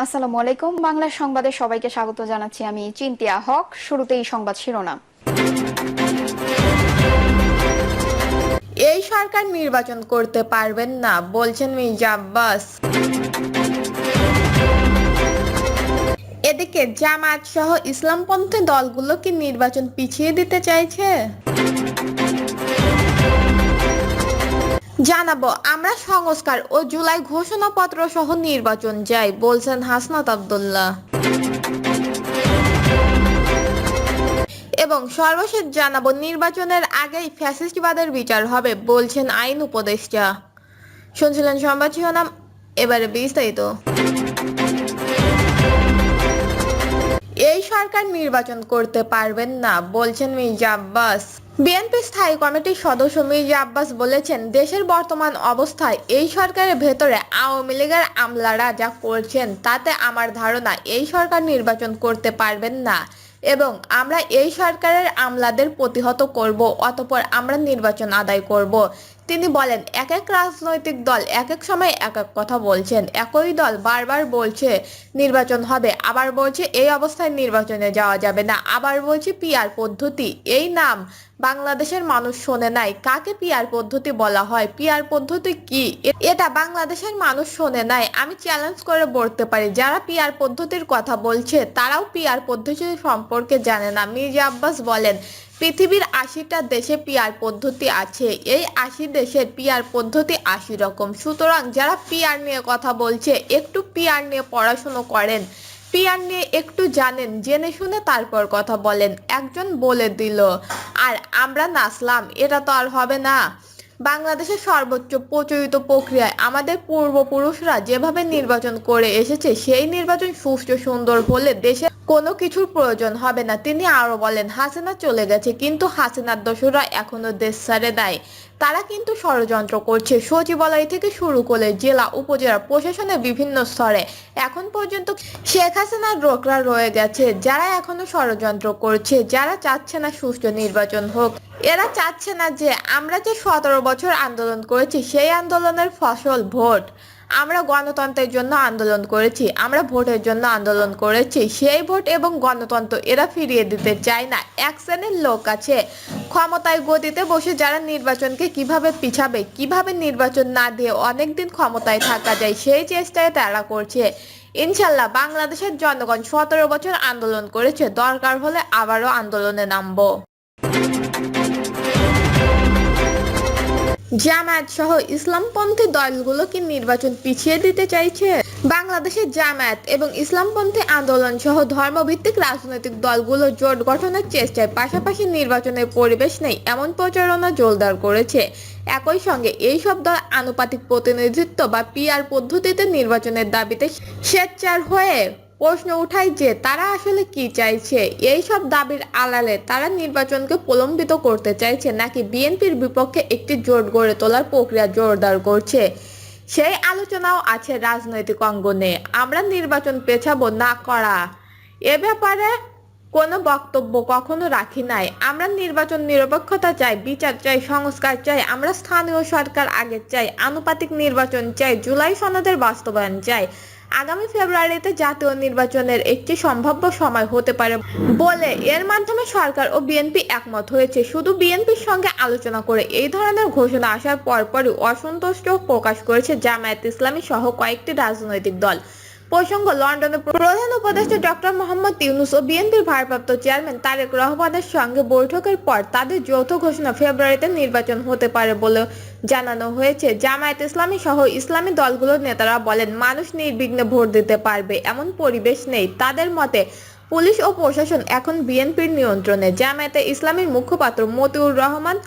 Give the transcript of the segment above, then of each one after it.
আসসালামু আলাইকুম। বাংলা সংবাদে সবাইকে স্বাগত জানাচ্ছি। আমি চিন্তিয়া হক। শুরুতেই সংবাদ শিরোনাম। এই সরকার নির্বাচন করতে পারবেন না বলছেন মির্জা আব্বাস। এদিকে জামায়াত সহ ইসলামপন্থী দলগুলো কি নির্বাচন পিছিয়ে দিতে চাইছে? জানাবো আমরা সংস্কার ও জুলাই ঘোষণাপত্র সহ নির্বাচন চাই বলছেন হাসনাত আব্দুল্লাহ। এবং সর্বশেষ জানাবো নির্বাচনের আগেই ফ্যাসিস্টবাদের বিচার হবে বলছেন আইন উপদেষ্টা। শুনছিলেন সংবাদ শিরোনাম, এবারে বিস্তারিত। এই সরকার নির্বাচন করতে পারবেন না বলছেন মির্জা আব্বাস। বিএনপি স্থায়ী কমিটির সদস্য মির্জা আব্বাস বলেছেন, দেশের বর্তমান অবস্থায় এই সরকারের ভেতরে আওয়ামী লীগের আমলারা যা করছেন তাতে আমার ধারণা এই সরকার নির্বাচন করতে পারবেন না এবং আমরা এই সরকারের আমলাদের প্রতিহত করব, অতঃপর আমরা নির্বাচন আদায় করব। তিনি বলেন, এক এক রাজনৈতিক দল এক এক সময় এক এক কথা বলছেন। একই দল বারবার বলছে নির্বাচন হবে, আবার বলছে এই অবস্থায় নির্বাচনে যাওয়া যাবে না, আবার বলছে পিআর পদ্ধতি। এই নাম বাংলাদেশের মানুষ শোনে নাই। কাকে পিআর পদ্ধতি বলা হয়? পিআর পদ্ধতি কি এটা বাংলাদেশের মানুষ শোনে নাই। আমি চ্যালেঞ্জ করে বলতে পারি, যারা পিআর পদ্ধতির কথা বলছে তারাও পিআর পদ্ধতি সম্পর্কে জানে না। মির্জা আব্বাস বলেন, পৃথিবীর ৮০টা দেশে পিআর পদ্ধতি আছে। এই ৮০ দেশের পিআর পদ্ধতি ৮০ রকম। সুতরাং যারা পিআর নিয়ে কথা বলছে, একটু পিআর নিয়ে পড়াশোনা করেন, পিআর নিয়ে একটু জানেন, জেনে শুনে তারপর কথা বলেন। একজন বলে দিল আর আমরা নাচলাম, এটা তো আর হবে না। বাংলাদেশের সর্বোচ্চ প্রচলিত প্রক্রিয়ায় আমাদের পূর্বপুরুষরা যেভাবে নির্বাচন করে এসেছে, সেই নির্বাচন সুষ্ঠু সুন্দর হলে দেশে কোনো কিছুর প্রয়োজন হবে না। তিনি আরো বলেন, হাসিনা চলে গেছে, কিন্তু হাসিনার দোসররা এখনো দেশ ছেড়ে দেয়। তারা কিন্তু ষড়যন্ত্র করছে। সচিবালয় থেকে শুরু করে জেলা উপজেলা প্রশাসনের বিভিন্ন স্তরে এখন পর্যন্ত শেখ হাসিনার লোকরা রয়ে গেছে, যারা এখনো ষড়যন্ত্র করছে, যারা চাচ্ছে না সুষ্ঠু নির্বাচন হোক। এরা চাচ্ছে না যে আমরা যে ১৭ বছর আন্দোলন করেছি সেই আন্দোলনের ফসল ভোট। আমরা গণতন্ত্রের জন্য আন্দোলন করেছি, আমরা ভোটের জন্য আন্দোলন করেছি। সেই ভোট এবং গণতন্ত্র এরা ফিরিয়ে দিতে চায় না। এক শ্রেণীর লোক আছে ক্ষমতায় গদিতে বসে, যারা নির্বাচনকে কিভাবে পিছাবে, কিভাবে নির্বাচন না দিয়ে অনেকদিন ক্ষমতায় থাকা যায়, সেই চেষ্টায় তারা করছে। ইনশাল্লাহ বাংলাদেশের জনগণ ১৭ বছর আন্দোলন করেছে, দরকার হলে আবারও আন্দোলনে নামবো। জামায়াত সহ ইসলামপন্থী দলগুলো কি নির্বাচন পিছিয়ে দিতে চাইছে? বাংলাদেশের জামায়াত এবং ইসলামপন্থী আন্দোলন সহ ধর্মভিত্তিক রাজনৈতিক দলগুলো জোট গঠনের চেষ্টায় পাশাপাশি নির্বাচনের পরিবেশ নেই এমন প্রচারণা জোরদার করেছে। একই সঙ্গে এই সব দল আনুপাতিক প্রতিনিধিত্ব বা পিআর পদ্ধতিতে নির্বাচনের দাবিতে সোচ্চার হয়ে প্রশ্ন উঠায় যে তারা আসলে কি চাইছে। এই সব দাবির আড়ালে তারা নির্বাচনকে প্রলম্বিত করতে চাইছে নাকি বিএনপির বিপক্ষে একটি জোট গড়ে তোলার প্রক্রিয়া জোরদার করছে, সেই আলোচনাও আছে রাজনৈতিক অঙ্গনে। আমরা নির্বাচন পেছাবো না করা এ ব্যাপারে কোনো বক্তব্য কখনো রাখি নাই। আমরা নির্বাচন নিরপেক্ষতা চাই, বিচার চাই, সংস্কার চাই। আমরা স্থানীয় সরকার আগে চাই, আনুপাতিক নির্বাচন চাই, জুলাই সনদের বাস্তবায়ন চাই। আগামী ফেব্রুয়ারিতে জাতীয় নির্বাচনের একটি সম্ভাব্য সময় হতে পারে বলে এর মাধ্যমে সরকার ও বিএনপি একমত হয়েছে। শুধু বিএনপির সঙ্গে আলোচনা করে এই ধরনের ঘোষণা আসার পরপরই অসন্তুষ্ট প্রকাশ করেছে জামায়াত ইসলামী সহ কয়েকটি রাজনৈতিক দল। প্রসঙ্গ, লন্ডনের প্রধান উপদেষ্টা ডক্টর মোহাম্মদ ইউনূস ও বিএনপির ভারপ্রাপ্ত চেয়ারম্যান তারেক রহমানের সঙ্গে বৈঠকের পর তাদের যৌথ ঘোষণা ফেব্রুয়ারিতে নির্বাচন হতে পারে বলে জানানো হয়েছে। জামায়াত ইসলামী সহ ইসলামী দলগুলোর নেতারা বলেন, মানুষ নির্বিঘ্নে ভোট দিতে পারবে এমন পরিবেশ নেই। তাদের মতে পুলিশ ও প্রশাসন এখন বিএনপির নিয়ন্ত্রণে। জামায়াতে ইসলামীর মুখপাত্র মতিউর রহমান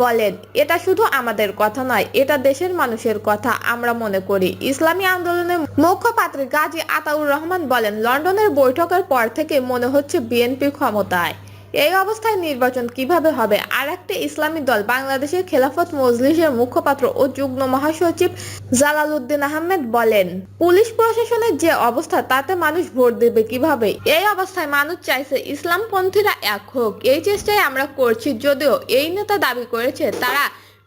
বলেন, এটা শুধু আমাদের কথা নয়, এটা দেশের মানুষের কথা আমরা মনে করি। ইসলামী আন্দোলনের মুখপাত্র গাজী আতাউর রহমান বলেন, লন্ডনের বৈঠকের পর থেকে মনে হচ্ছে বিএনপি ক্ষমতায়। এই অবস্থায় নির্বাচন কিভাবে হবে? আর একটি ইসলামী দল বাংলাদেশের খেলাফত মজলিসের মুখপাত্র ও যুগ্ম মহাসচিব জালালউদ্দিন আহমেদ বলেন, পুলিশ প্রশাসনের যে অবস্থা তাতে মানুষ ভোট দেবে কিভাবে? এই অবস্থায় মানুষ চাইছে ইসলামপন্থীরা এক হোক। এই চেষ্টাই আমরা করছি। যদিও এই নেতা দাবি করেছে তারা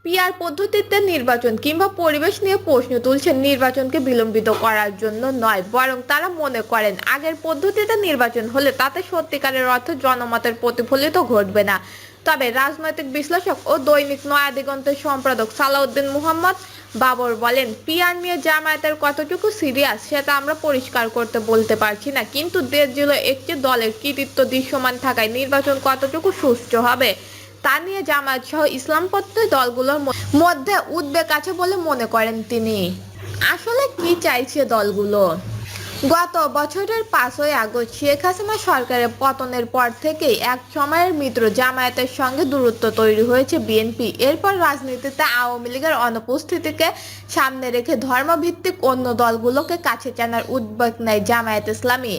পিআর পদ্ধতিতে নির্বাচন কিংবা পরিবেশ নিয়ে প্রশ্ন তুলছেন নির্বাচনকে বিলম্বিত করার জন্য নয়, বরং তারা মনে করেন আগের পদ্ধতিতে নির্বাচন হলে তাতে সত্যিকারের অর্থে জনমতের প্রতিফলিত ঘটবে না। তবে রাজনৈতিক বিশ্লেষক ও দৈনিক নয়া দিগন্তের সম্পাদক সালাউদ্দিন মুহাম্মদ বাবর বলেন, পিআর নিয়ে জামায়াতের কতটুকু সিরিয়াস সেটা আমরা পরিষ্কার করতে বলতে পারছি না, কিন্তু দেশ জুড়ে একটি দলের কৃতিত্ব দৃশ্যমান থাকায় নির্বাচন কতটুকু সুষ্ঠু হবে তা নিয়ে জামায়াত সহ ইসলামপন্থী দলগুলোর মধ্যে উদ্বেগ আছে বলে মনে করেন তিনি। আসলে কি চাইছে দলগুলো? গত বছরের 5ই আগস্ট শেখ হাসিনা সরকারের পতনের পর থেকেই এক সময়ের মিত্র জামায়াতের সঙ্গে দূরত্ব তৈরি হয়েছে বিএনপি। এরপর রাজনীতিতে আওয়ামী লীগের অনুপস্থিতিকে সামনে রেখে ধর্মভিত্তিক অন্য দলগুলোকে কাছে টানার উদ্যোগ নেয় জামায়াত ইসলামী।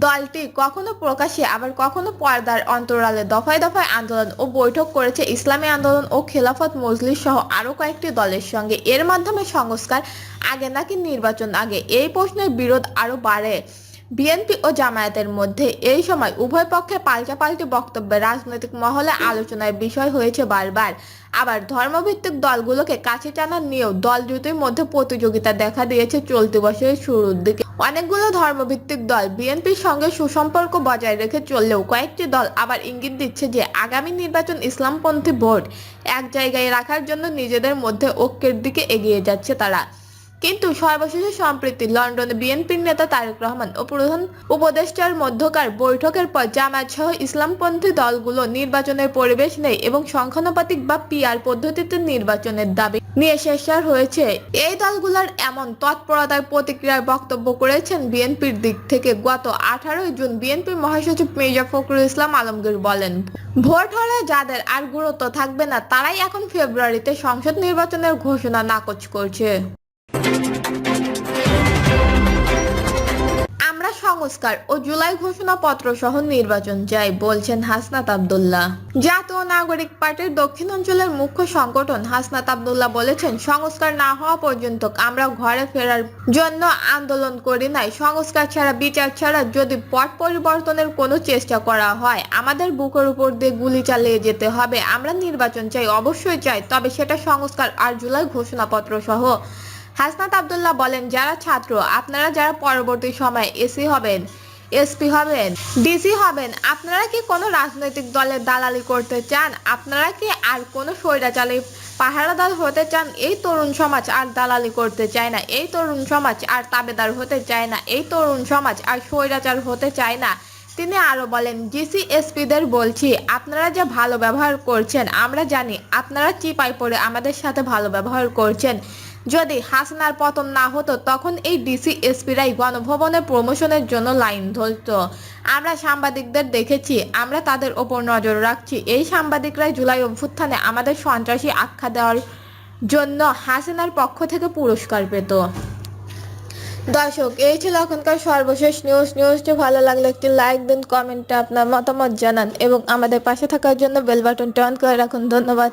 দলটি কখনো প্রকাশ্যে আবার কখনো পর্দার অন্তরালে দফায় দফায় আন্দোলন ও বৈঠক করেছে ইসলামী আন্দোলন ও খেলাফত মজলিস সহ আরো কয়েকটি দলের সঙ্গে। এর মাধ্যমে সংস্কার আগে নাকি নির্বাচন আগে, এই প্রশ্নের বিরোধ আরো বাড়ে বিএনপি ও জামায়াতের মধ্যে। এই সময় উভয় পক্ষের পাল্টাপাল্টি বক্তব্যে রাজনৈতিক মহলে আলোচনার বিষয় হয়েছে বারবার। আবার ধর্মভিত্তিক দলগুলোকে কাছে টানা নিয়েও দল দুটির মধ্যে প্রতিযোগিতা দেখা দিয়েছে চলতি বছরের শুরুর দিকে। অনেকগুলো ধর্মভিত্তিক দল বিএনপির সঙ্গে সুসম্পর্ক বজায় রেখে চললেও কয়েকটি দল আবার ইঙ্গিত দিচ্ছে যে আগামী নির্বাচন ইসলামপন্থী ভোট এক জায়গায় রাখার জন্য নিজেদের মধ্যে ঐক্যের দিকে এগিয়ে যাচ্ছে তারা। কিন্তু সর্বশেষে সম্প্রতি লন্ডনে বিএনপির নেতা তারেক রহমান ও প্রধান উপদেষ্টার মধ্যকার বৈঠকের পর জামায়াত সহ ইসলামপন্থী দলগুলো নির্বাচনের পরিবেশ নেই এবং সংখ্যানুপাতিক বা পিআর পদ্ধতিতে নির্বাচনের দাবি নিয়ে শেষার হয়েছে। এই দলগুলোর এমন তৎপরতার প্রতিক্রিয়ার বক্তব্য করেছেন বিএনপির দিক থেকে। গত 18 জুন বিএনপির মহাসচিব মির্জা ফখরুল ইসলাম আলমগীর বলেন, ভোট হলে যাদের আর গুরুত্ব থাকবে না তারাই এখন ফেব্রুয়ারিতে সংসদ নির্বাচনের ঘোষণা নাকচ করছে। আমরা সংস্কার ও জুলাই ঘোষণাপত্র সহ নির্বাচন চাই, বলছেন হাসনাত আব্দুল্লাহ। জাতীয় নাগরিক পার্টির দক্ষিণাঞ্চলের মুখ্য সংগঠন হাসনাত আব্দুল্লাহ বলেছেন, সংস্কার না হওয়া পর্যন্ত আমরা ঘরে ফেরার জন্য আন্দোলন করি নাই। সংস্কার ছাড়া, বিচার ছাড়া যদি পট পরিবর্তনের কোনো চেষ্টা করা হয় আমাদের বুকের উপর দিয়ে গুলি চালিয়ে যেতে হবে। আমরা নির্বাচন চাই, অবশ্যই চাই, তবে সেটা সংস্কার আর জুলাই ঘোষণাপত্র সহ। হাসনাত আব্দুল্লাহ বলেন, যারা ছাত্র আপনারা যারা পরবর্তী সময়ে এসি হবেন, এসপি হবেন, ডিসি হবেন, আপনারা কি কোনো রাজনৈতিক দলের দালালি করতে চান? আপনারা কি আর কোনো স্বৈরাচারী পাহারাদার হতে চান? এই তরুণ সমাজ আর দালালি করতে চায় না, এই তরুণ সমাজ আর তাবেদার হতে চায় না, এই তরুণ সমাজ আর স্বৈরাচার হতে চায় না। তিনি আরো বলেন, ডিসি এসপিদের বলছি, আপনারা যে ভালো ব্যবহার করছেন আমরা জানি, আপনারা চিপায় পড়ে আমাদের সাথে ভালো ব্যবহার করছেন। যদি হাসিনার পতন না হতো তখন এই ডিসি এসপিরাই গণভবনে প্রমোশনের জন্য লাইন ধরত। আমরা সাংবাদিকদের দেখেছি, আমরা তাদের ওপর নজর রাখছি। এই সাংবাদিকরাই জুলাই অভ্যুত্থানে আমাদের সন্ত্রাসী আখ্যা দেওয়ার জন্য হাসিনার পক্ষ থেকে পুরস্কার পেত। দর্শক, এই ছিল এখনকার সর্বশেষ নিউজটি ভালো লাগলে একটি লাইক দিন, কমেন্টে আপনার মতামত জানান এবং আমাদের পাশে থাকার জন্য বেল বাটনটি অন করে রাখুন। ধন্যবাদ।